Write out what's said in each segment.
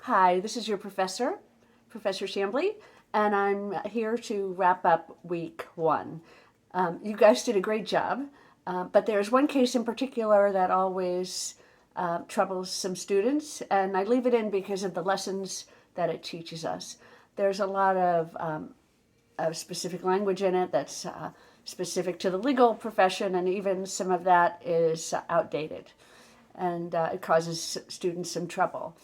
Hi, this is your professor, Professor Shambly, and I'm here to wrap up week one. You guys did a great job, but there's one case in particular that always troubles some students, and I leave it in because of the lessons that it teaches us. There's a lot of specific language in it that's specific to the legal profession, and even some of that is outdated, and it causes students some trouble.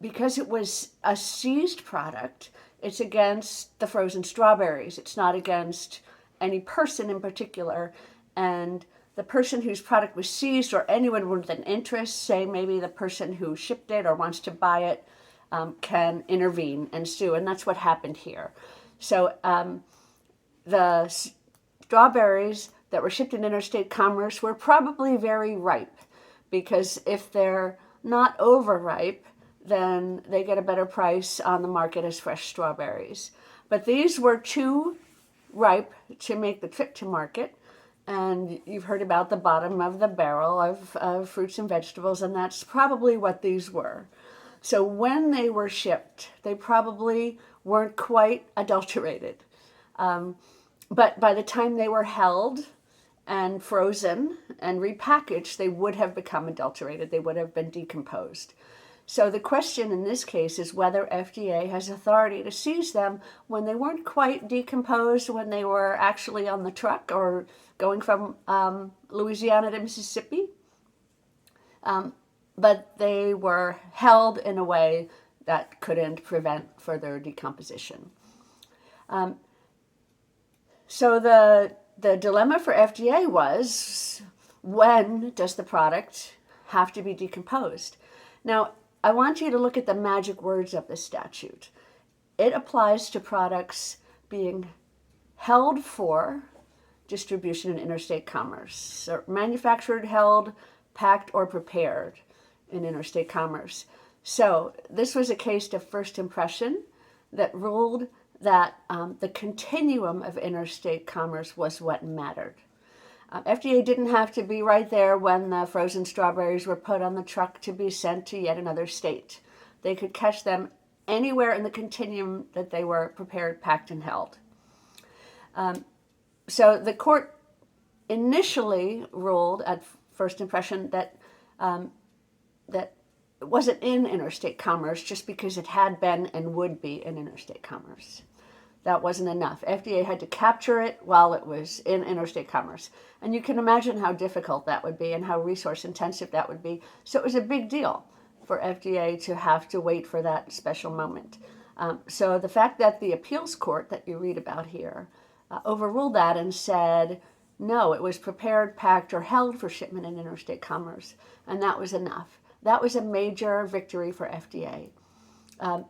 Because it was a seized product, it's against the frozen strawberries. It's not against any person in particular. And the person whose product was seized, or anyone with an interest, say maybe the person who shipped it or wants to buy it, can intervene and sue. And that's what happened here. So the strawberries that were shipped in interstate commerce were probably very ripe, because if they're not overripe, then they get a better price on the market as fresh strawberries. But these were too ripe to make the trip to market. And you've heard about the bottom of the barrel of fruits and vegetables, and that's probably what these were. So when they were shipped, they probably weren't quite adulterated. But by the time they were held and frozen and repackaged, they would have become adulterated. They would have been decomposed. So the question in this case is whether FDA has authority to seize them when they weren't quite decomposed, when they were actually on the truck or going from Louisiana to Mississippi, but they were held in a way that couldn't prevent further decomposition. So the dilemma for FDA was, when does the product have to be decomposed? Now, I want you to look at the magic words of the statute. It applies to products being held for distribution in interstate commerce, so manufactured, held, packed, or prepared in interstate commerce. So this was a case of first impression that ruled that the continuum of interstate commerce was what mattered. FDA didn't have to be right there when the frozen strawberries were put on the truck to be sent to yet another state. They could catch them anywhere in the continuum that they were prepared, packed, and held. So the court initially ruled at first impression that that it wasn't in interstate commerce just because it had been and would be in interstate commerce. That wasn't enough. FDA had to capture it while it was in interstate commerce. And you can imagine how difficult that would be and how resource intensive that would be. So it was a big deal for FDA to have to wait for that special moment. So the fact that the appeals court that you read about here overruled that and said, no, it was prepared, packed, or held for shipment in interstate commerce. And that was enough. That was a major victory for FDA.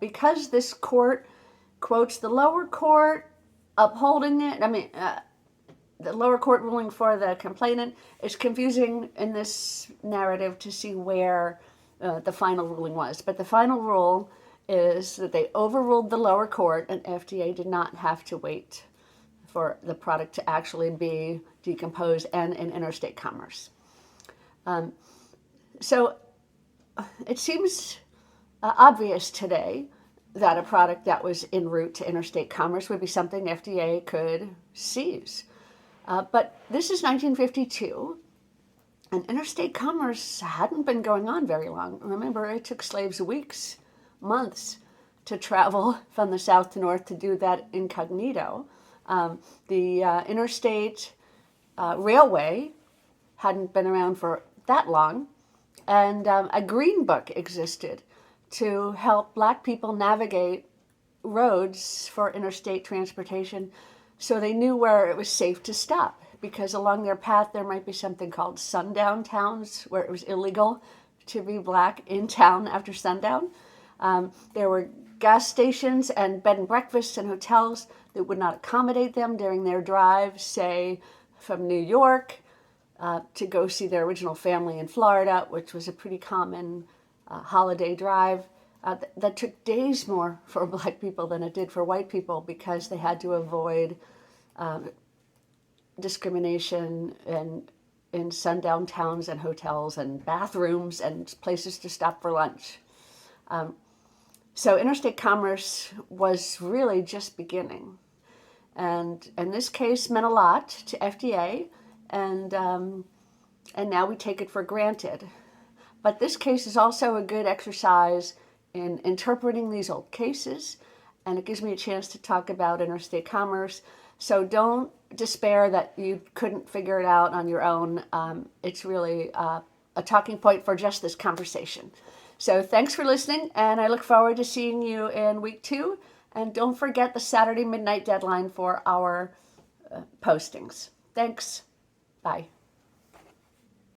Because this court quotes the lower court upholding it. The lower court ruling for the complainant is confusing in this narrative to see where the final ruling was. But the final rule is that they overruled the lower court, and FDA did not have to wait for the product to actually be decomposed and in interstate commerce. So it seems obvious today that a product that was en route to interstate commerce would be something FDA could seize. But this is 1952, and interstate commerce hadn't been going on very long. Remember, it took slaves weeks, months to travel from the south to north to do that incognito. The interstate railway hadn't been around for that long, and a green book existed to help Black people navigate roads for interstate transportation, so they knew where it was safe to stop, because along their path there might be something called sundown towns, where it was illegal to be Black in town after sundown. There were gas stations and bed and breakfasts and hotels that would not accommodate them during their drive, say from New York to go see their original family in Florida, which was a pretty common holiday drive. That took days more for Black people than it did for white people, because they had to avoid discrimination in sundown towns and hotels and bathrooms and places to stop for lunch. So interstate commerce was really just beginning. And in this case meant a lot to FDA, and now we take it for granted. But this case is also a good exercise in interpreting these old cases, and it gives me a chance to talk about interstate commerce. So don't despair that you couldn't figure it out on your own. It's really a talking point for just this conversation. So thanks for listening, and I look forward to seeing you in week 2. And don't forget the Saturday midnight deadline for our postings. Thanks. Bye.